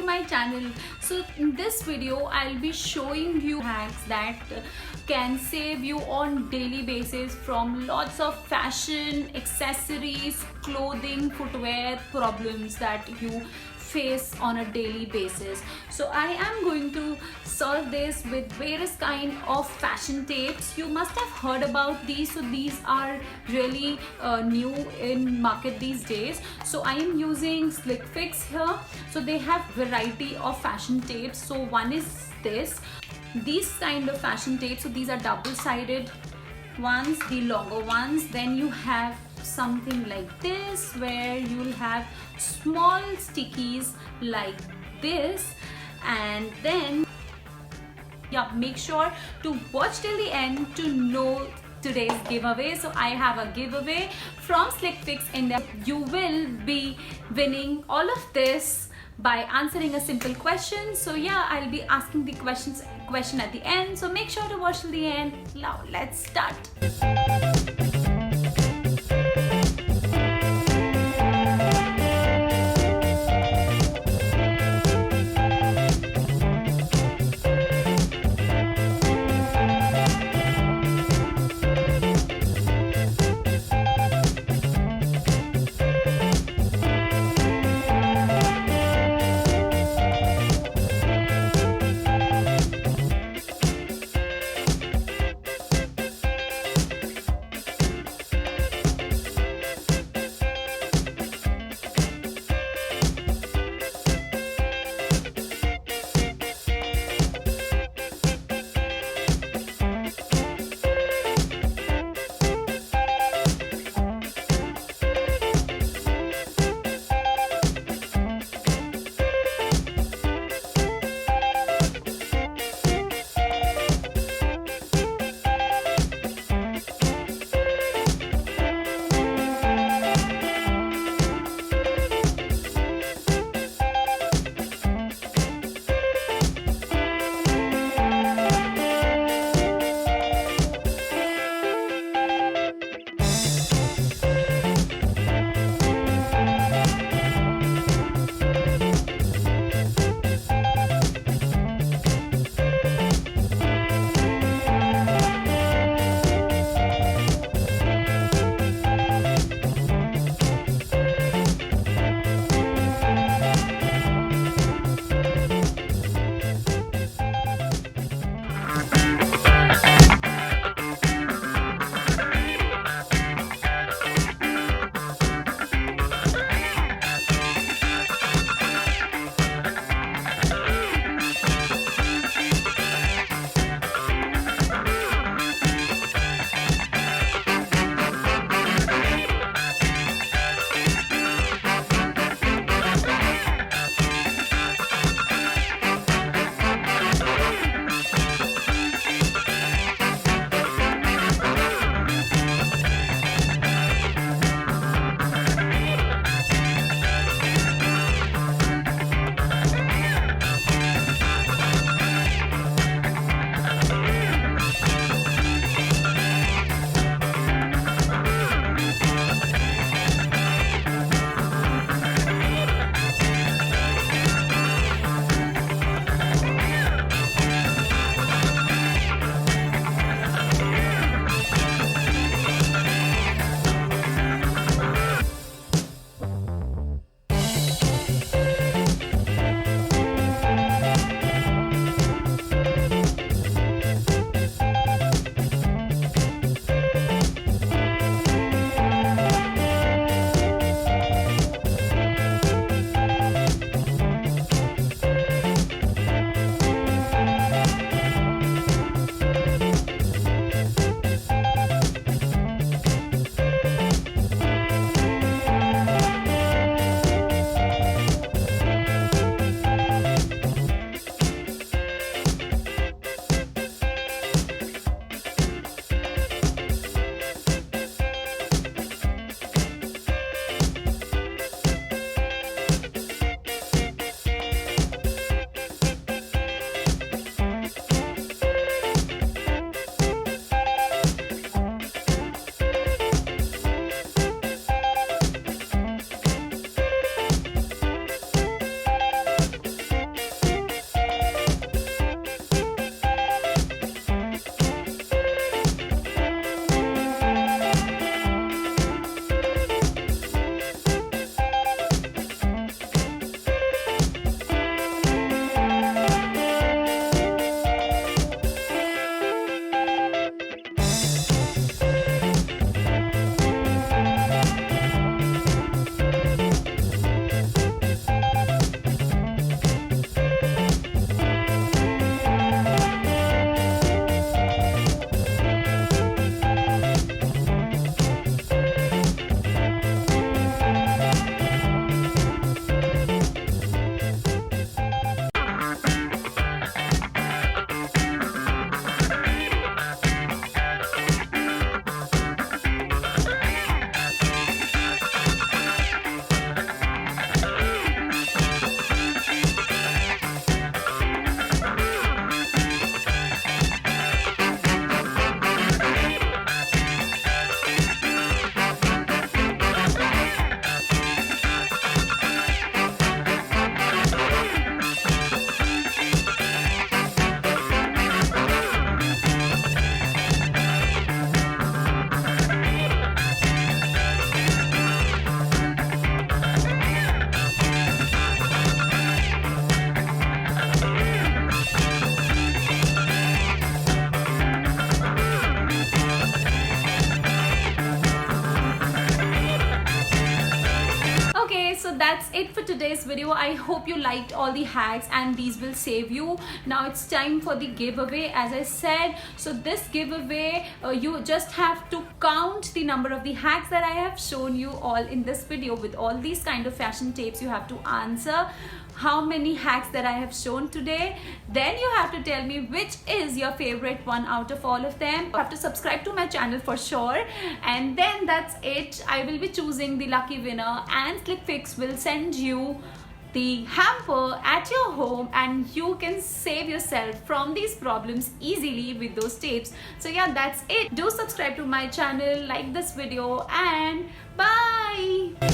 my channel. So in this video I'll be showing you hacks that can save you on daily basis from lots of fashion, accessories, clothing, footwear problems that you face on a daily basis. So I am going to solve this with various kind of fashion tapes. You must have heard about these, so these are really new in market these days. So I am using SlickFix here. So they have variety of fashion tapes. So one is these kind of fashion tapes. So these are double-sided ones, the longer ones. Then you have something like this where you'll have small stickies like this, and then make sure to watch till the end to know today's giveaway. So I have a giveaway from SlickFix India. You will be winning all of this by answering a simple question. So yeah, I'll be asking the question at the end, so make sure to watch till the end. Now let's start. that's it for today's video. I hope you liked all the hacks and these will save you. Now it's time for the giveaway, as I said. So this giveaway, you just have to count the number of the hacks that I have shown you all in this video. With all these kind of fashion tapes, you have to answer how many hacks that I have shown today. Then you have to tell me which is your favorite one out of all of them. You have to subscribe to my channel for sure, and then that's it. I will be choosing the lucky winner, and SlickFix will send you the hamper at your home, and you can save yourself from these problems easily with those tapes. So yeah, that's it. Do subscribe to my channel, like this video, and bye.